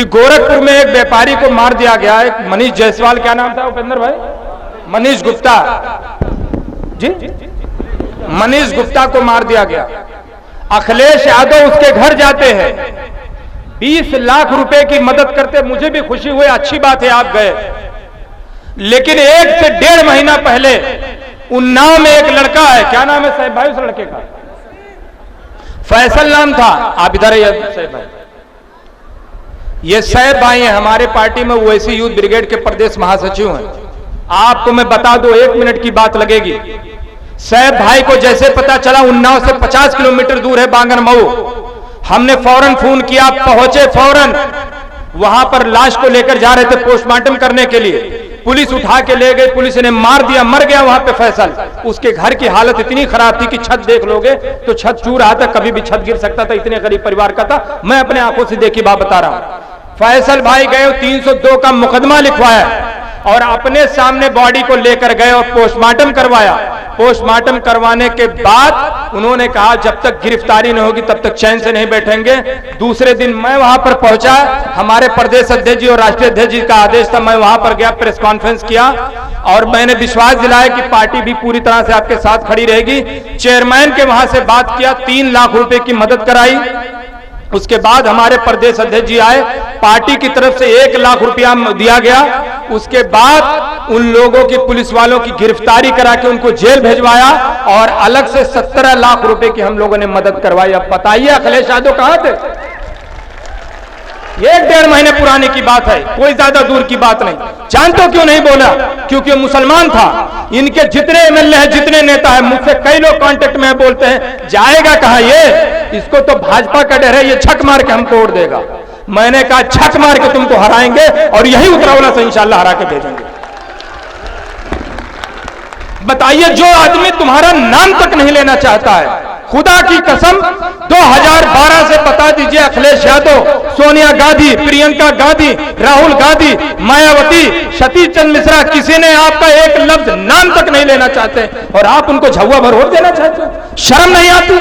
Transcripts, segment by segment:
कि गोरखपुर में एक व्यापारी को मार दिया गया, एक मनीष जायसवाल, क्या नाम था उपेंद्र भाई? मनीष गुप्ता जी, मनीष गुप्ता को मार दिया गया। अखिलेश यादव उसके घर जाते हैं, 20 लाख रुपए की मदद करते। मुझे भी खुशी हुई, अच्छी बात है आप गए। लेकिन 1 से 1.5 महीना पहले उन्नाव में एक लड़का है, क्या नाम है साहब भाई उस लड़के का? फैसल नाम था। आप इधर आइए साहब भाई, ये साहब भाई हैं हमारे पार्टी में, ओवैसी यूथ ब्रिगेड के प्रदेश महासचिव हैं। आपको मैं बता दूं, 1 मिनट की बात लगेगी। साहब भाई को जैसे पता चला उन्नाव से 50 किलोमीटर दूर है बांगन मऊ, हमने फौरन फोन किया, पहुंचे फौरन। वहां पर लाश को लेकर जा रहे थे पोस्टमार्टम करने के लिए, पुलिस उठा के ले गई, पुलिस ने मार दिया, मर गया वहां पे फैसल। उसके घर की हालत इतनी खराब थी कि छत देख लोगे तो छत चूर रहा था, कभी भी छत गिर सकता था, इतने गरीब परिवार का था। मैं अपने आंखों से देखी बात बता रहा हूं। फैसल भाई गए, 302 का मुकदमा लिखवाया और अपने सामने बॉडी को लेकर गए और पोस्टमार्टम करवाया। पोस्टमार्टम करवाने के बाद उन्होंने कहा जब तक गिरफ्तारी नहीं होगी तब तक चैन से नहीं बैठेंगे। दूसरे दिन मैं वहां पर पहुंचा, हमारे प्रदेश अध्यक्ष जी और राष्ट्रीय अध्यक्ष जी का आदेश था, मैं वहां पर गया, प्रेस कॉन्फ्रेंस किया और मैंने विश्वास दिलाया कि पार्टी भी पूरी तरह से आपके साथ खड़ी रहेगी। चेयरमैन के वहां से बात किया, 3 लाख रुपए की मदद कराई। उसके बाद हमारे प्रदेश अध्यक्ष जी आए, पार्टी की तरफ से 1 लाख रुपया दिया गया। उसके बाद उन लोगों की, पुलिस वालों की गिरफ्तारी करा के उनको जेल भेजवाया और अलग से 17 लाख रुपए की हम लोगों ने मदद करवाई। अब बताइए अखिलेश यादव कहां थे? 1-1.5 महीने पुरानी की बात है, कोई ज्यादा दूर की बात नहीं। जानते हो क्यों नहीं बोला? क्योंकि मुसलमान था। इनके जितने एमएलए हैं, जितने नेता हैं, मुझसे कई लोग कांटेक्ट में बोलते हैं जाएगा कहां ये, इसको तो भाजपा का डर है, ये छक मार के हमको तोड़ देगा। मैंने कहा छक मार के तुमको हराएंगे और यही उतरौला से इंशाल्लाह हरा के भेजेंगे। बताइए, जो आदमी तुम्हारा नाम तक नहीं लेना चाहता है, खुदा की कसम 2012 से बता दीजिए, अखिलेश यादव, सोनिया गांधी, प्रियंका गांधी, राहुल गांधी, मायावती, सतीश चंद्र मिश्रा, किसी ने आपका एक लफ्ज नाम तक नहीं लेना चाहते और आप उनको झौवा भर वोट देना चाहते हो। शर्म नहीं आती?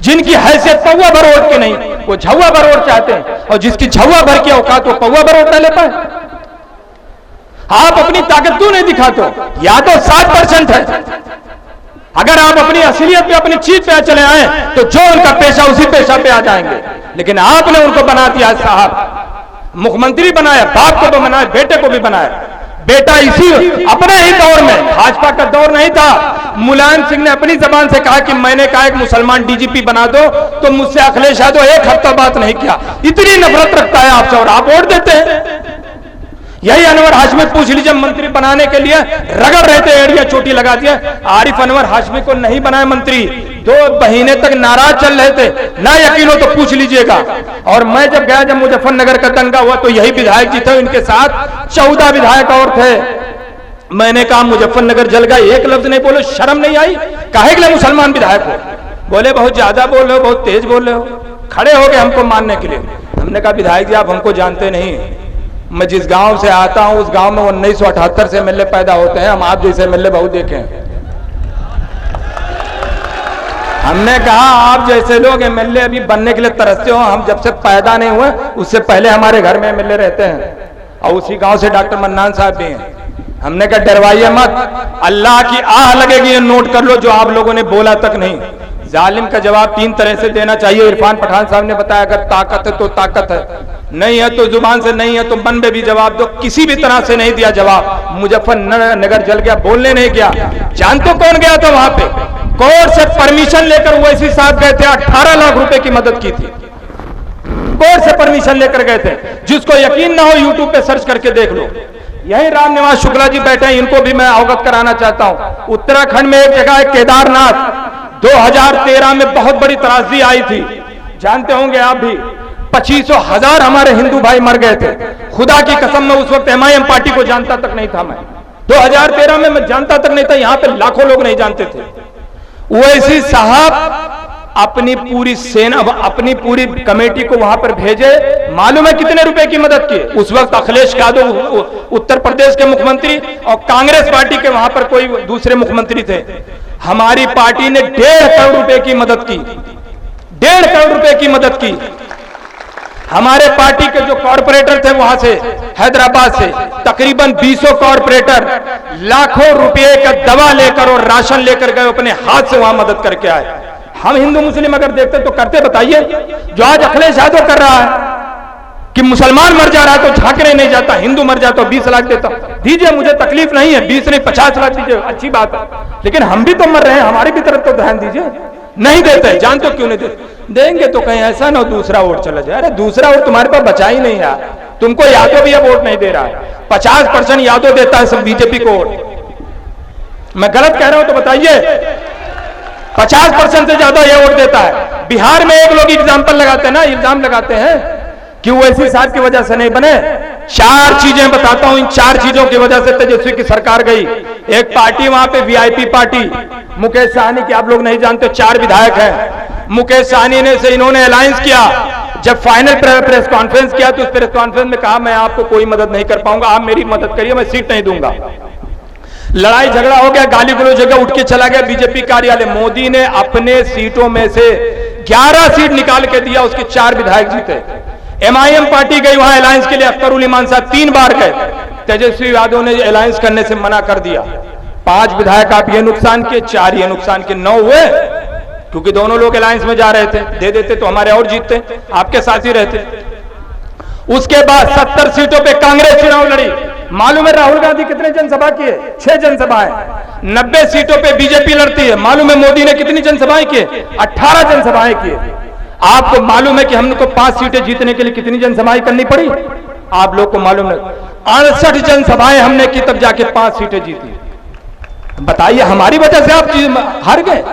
जिनकी हैसियत पौवा भर वोट की नहीं, वो झौवा भर वोट चाहते हैं, और जिसकी झौवा भर की औकात वो पौवा भर वोट न ले पाए। आप अपनी ताकत क्यों नहीं दिखाते? या तो 7% है, अगर आप अपनी असलियत पे, अपनी चीज पे चले आए तो जो उनका पेशा उसी पेशा पे आ जाएंगे। लेकिन आपने उनको बना दिया साहब, मुख्यमंत्री बनाया, बाप को भी बनाया, बेटे को भी बनाया। बेटा इसी अपने ही दौर में, भाजपा का दौर नहीं था, मुलायम सिंह ने अपनी जबान से कहा कि मैंने कहा एक मुसलमान डीजीपी बना दो, तो मुझसे अखिलेश यादव 1 हफ्ता बात नहीं किया। इतनी नफरत रखता है आपसे और आप वोट देते हैं। यही अनवर हाशमी पूछ लीजिए, मंत्री बनाने के लिए रगड़ रहे थे, एड़िया चोटी लगा दिया। आरिफ अनवर हाशमी को नहीं बनाया मंत्री, 2 महीने तक नाराज चल रहे थे, ना यकीन हो तो पूछ लीजिएगा। और मैं जब गया, जब मुजफ्फरनगर का दंगा हुआ, तो यही विधायक जी थे, इनके साथ 14 विधायक और थे। मैंने कहा मुजफ्फरनगर जल गया, एक लफ्ज नहीं बोले, शर्म नहीं आई? काहे के लिए मुसलमान विधायक हो? बोले बहुत ज्यादा बोल रहे हो, बहुत तेज बोल रहे हो। खड़े हो गए हमको मानने के लिए। हमने कहा विधायक जी आप हमको जानते नहीं, मैं जिस गांव से आता हूं उस गांव में 1978 से एमएलए पैदा होते हैं, हम आप जैसे एमएलए बहुत देखे हैं। हमने कहा आप जैसे लोग एमएलए अभी बनने के लिए तरसते हो, हम जब से पैदा नहीं हुए उससे पहले हमारे घर में एमएलए रहते हैं और उसी गांव से डॉक्टर मन्नान साहब भी हैं। हमने कहा डरवाइए मत, अल्लाह की आह लगेगी, ये नोट कर लो जो आप लोगों ने बोला तक नहीं। जालिम का जवाब 3 तरह से देना चाहिए। इरफान पठान साहब ने बताया अगर ताकत है तो ताकत है, नहीं है तो जुबान से, नहीं है तो मन में भी जवाब दो। किसी भी तरह से नहीं दिया जवाब। मुजफ्फरनगर जल गया, बोलने नहीं गया। जानते कौन गया था वहां पे? कोर्ट से परमिशन लेकर ओवैसी साहब गए थे, 18 लाख रुपए की मदद की थी। कोर्ट से परमिशन लेकर गए थे, जिसको यकीन ना हो यूट्यूब पे सर्च करके देख लो। यही राम निवास शुक्ला जी बैठे हैं, इनको भी मैं अवगत कराना चाहता हूं। उत्तराखंड में एक जगह है केदारनाथ, 2013 में बहुत बड़ी त्रासदी आई थी, जानते होंगे आप भी। 25,000 हमारे हिंदू भाई मर गए थे। खुदा की कसम मैं उस वक्त एमआईएम पार्टी को जानता तक नहीं था। मैं 2013 में मैं जानता तक नहीं था, यहां पे लाखों लोग नहीं जानते थे। ओवैसी साहब अपनी पूरी सेना, अपनी पूरी कमेटी को वहां पर भेजे। मालूम है कितने रुपए की मदद की? उस वक्त अखिलेश यादव उत्तर प्रदेश के मुख्यमंत्री और कांग्रेस पार्टी के वहां पर कोई दूसरे मुख्यमंत्री थे। हमारी पार्टी ने 1.5 करोड़ रुपए की मदद की, 1.5 करोड़ रुपए की मदद की। हमारे पार्टी के जो कॉर्पोरेटर थे वहां से हैदराबाद से तकरीबन 200 कॉर्पोरेटर लाखों रुपए का दवा लेकर और राशन लेकर गए, अपने हाथ से वहां मदद करके आए। हम हिंदू मुस्लिम अगर देखते तो करते, बताइए। जो आज अखिलेश यादव कर रहा है कि मुसलमान मर जा रहा है तो झांकने नहीं जाता, हिंदू मर जाता तो 20 लाख देता, दीजिए, मुझे तकलीफ नहीं है, 20 नहीं 50 लाख दीजिए, अच्छी बात है, लेकिन हम भी तो मर रहे हैं, हमारी भी तरफ तो ध्यान दीजिए। नहीं देते, जानते क्यों नहीं देते? देंगे तो कहीं ऐसा ना दूसरा वोट चला जाए। अरे दूसरा वोट तुम्हारे पास बचा ही नहीं यार, तुमको यादव भी अब वोट नहीं दे रहा है, 50% यादव देता है सब बीजेपी को वोट। मैं गलत कह रहा हूं तो बताइए, 50% से ज्यादा ये वोट देता है। बिहार में एक लोग एग्जाम्पल लगाते हैं ना, इल्जाम लगाते हैं कि ओवैसी साहब की वजह से नहीं बने। 4 चीजें बताता हूं, इन 4 चीजों की वजह से तेजस्वी की सरकार गई। एक पार्टी वहां पे वीआईपी पार्टी, मुकेश सहनी की आप लोग नहीं जानते, 4 विधायक हैं। मुकेश सहनी ने से इन्होंने अलायंस किया। जब फाइनल प्रेस कॉन्फ्रेंस किया तो उस प्रेस कॉन्फ्रेंस में कहा मैं आपको कोई मदद नहीं कर पाऊंगा, आप मेरी मदद करिए, मैं सीट नहीं दूंगा। लड़ाई झगड़ा हो गया, गाली गलौज जगह उठ के चला गया बीजेपी कार्यालय। मोदी ने अपने सीटों में से 11 सीट निकाल के दिया, उसके 4 विधायक जीते। एमआईएम पार्टी गई वहां अलायंस के लिए, अख्तरुल इमान साहब 3 बार गए, तेजस्वी यादव ने अलायंस करने से मना कर दिया। 5 विधायक आप ये नुकसान के, 4 ये नुकसान के, 9 हुए, क्योंकि दोनों लोग अलायंस में जा रहे थे। दे देते तो हमारे और जीतते, आपके साथ ही रहते। उसके बाद 70 सीटों पे कांग्रेस चुनाव लड़ी। मालूम है राहुल गांधी कितने जनसभा किए? 6 जनसभाएं। 90 सीटों पे बीजेपी लड़ती है। मालूम है मोदी ने कितनी जनसभाएं किए? 18 जनसभाएं किए। आपको मालूम है कि हमको 5 सीटें जीतने के लिए कितनी जनसभाएं करनी पड़ी? आप लोग को मालूम है 68 जनसभाएं हमने की, तब जाके 5 सीटें जीती। बताइए, हमारी वजह से आप हार गए?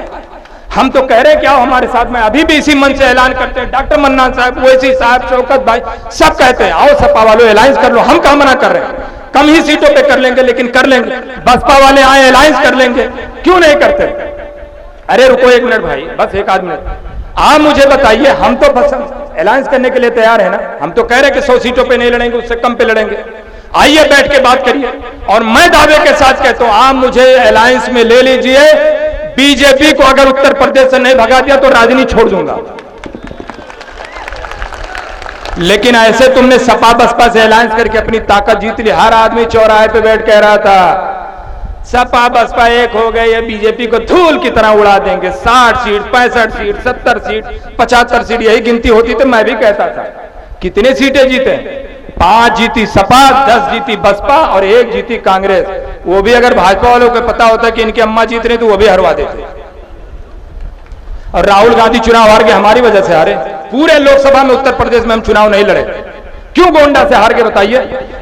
हम तो कह रहे हैं क्या हमारे साथ में, अभी भी इसी मन से ऐलान करते हैं, डॉक्टर मन्नान साहब, ओवैसी साहब, शौकत भाई, सब कहते हैं आओ सपा वालों अलायंस कर लो। हम कहां मना कर रहे हैं? कम ही सीटों पे कर लेंगे, लेकिन कर लेंगे। बसपा वाले आए अलायंस कर लेंगे, क्यों नहीं करते? अरे रुको 1 मिनट भाई, बस 1 आध मिनट। आप मुझे बताइए, हम तो बस अलायंस करने के लिए तैयार है ना। हम तो कह रहे हैं कि 100 सीटों पे नहीं लड़ेंगे, उससे कम पे लड़ेंगे। आइए बैठ के बात करिए। और मैं दावे के साथ कहता हूं, आप मुझे अलायंस में ले लीजिए। बीजेपी को अगर उत्तर प्रदेश से नहीं भगा दिया तो राजनीति छोड़ दूंगा। लेकिन ऐसे तुमने सपा बसपा से अलायंस करके अपनी ताकत जीत ली। हर आदमी चौराहे पे बैठ कह रहा था सपा बसपा एक हो गए, ये बीजेपी को धूल की तरह उड़ा देंगे। 60 सीट, 65 सीट, 70 सीट, 75 सीट, यही गिनती होती तो मैं भी कहता था। कितने सीटें जीते? 5 जीती सपा, 10 जीती बसपा और 1 जीती कांग्रेस। वो भी अगर भाजपा वालों को पता होता कि इनकी अम्मा जीत रही तो वो भी हरवा देते। और राहुल गांधी चुनाव हार गए, हमारी वजह से हारे। पूरे लोकसभा में उत्तर प्रदेश में हम चुनाव नहीं लड़े, क्यों? गोंडा से हार के बताइए।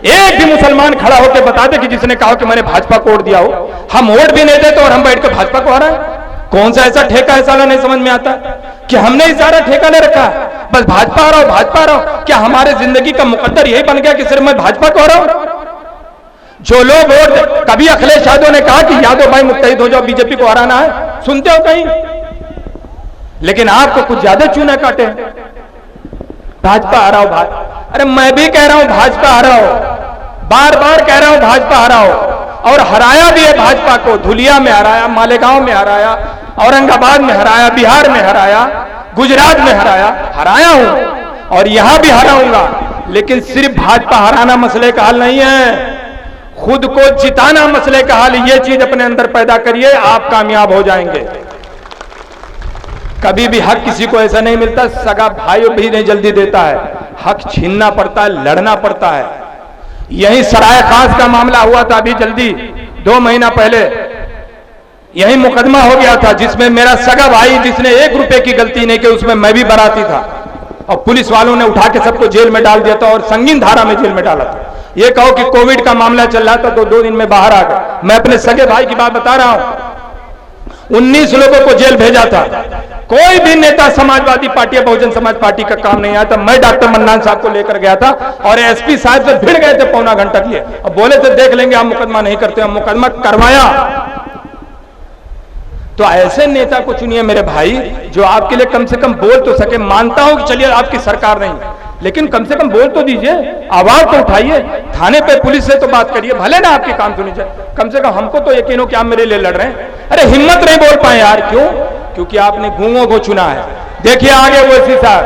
एक भी मुसलमान खड़ा होकर बता दे कि जिसने कहा कि मैंने भाजपा को वोट दिया हो। हम वोट भी नहीं देते और हम बैठ कर भाजपा को हराए। कौन सा ऐसा ठेका है साला, नहीं समझ में आता कि हमने ही सारा ठेका ले रखा है, बस भाजपा आ रहा हो, भाजपा आ रहा हो। क्या हमारे जिंदगी का मुकद्दर यही बन गया कि सिर्फ मैं भाजपा को हराऊं? जो लोग वोट, कभी अखिलेश यादव ने कहा कि यादव भाई मुत्तहिद हो जाओ, बीजेपी को हराना है, सुनते हो कहीं? लेकिन आपको कुछ ज्यादा चूने काटे, भाजपा हराओ भाजपा। अरे मैं भी कह रहा हूं भाजपा हराओ, बार बार कह रहा हूं भाजपा हराओ, और हराया भी है भाजपा को। धुलिया में हराया, मालेगांव में हराया, औरंगाबाद में हराया, बिहार में हराया, गुजरात में हराया हूं और यहां भी हराऊंगा। लेकिन सिर्फ भाजपा हराना मसले का हल नहीं है, खुद को जिताना मसले का हल। ये चीज अपने अंदर पैदा करिए, आप कामयाब हो जाएंगे। कभी भी हक किसी को ऐसा नहीं मिलता, सगा भाई भी नहीं जल्दी देता है, हक छीनना पड़ता है, लड़ना पड़ता है। यही सराय खास का मामला हुआ था अभी जल्दी 2 महीना पहले, यही मुकदमा हो गया था जिसमें मेरा सगा भाई, जिसने 1 रुपए की गलती नहीं की, उसमें मैं भी बराती था और पुलिस वालों ने उठा के सबको जेल में डाल दिया था और संगीन धारा में जेल में डाला था। ये कहो कि कोविड का मामला चल रहा था तो 2 दिन में बाहर आ गए। मैं अपने सगे भाई की बात बता रहा हूं, 19 लोगों को जेल भेजा था। कोई भी नेता समाजवादी पार्टी या बहुजन समाज पार्टी का काम नहीं आया था। मैं डॉक्टर मन्नान साहब को लेकर गया था और एसपी साहब से भिड़ गए थे पौना घंटा के लिए, और बोले थे देख लेंगे, हम मुकदमा नहीं करते। हम मुकदमा करवाया। तो ऐसे नेता को चुनिए मेरे भाई, जो आपके लिए कम से कम बोल तो सके। मानता हूं कि चलिए आपकी सरकार नहीं, लेकिन कम से कम बोल तो दीजिए, आवाज तो उठाइए, थाने पे पुलिस से तो बात करिए, भले ना आपके काम सुनी जाए, कम से कम हमको तो यकीन हो कि आप मेरे लिए लड़ रहे हैं। अरे हिम्मत नहीं बोल पाए यार, क्यों? क्योंकि आपने गूंगों को चुना है। देखिए आगे ओवैसी साहब,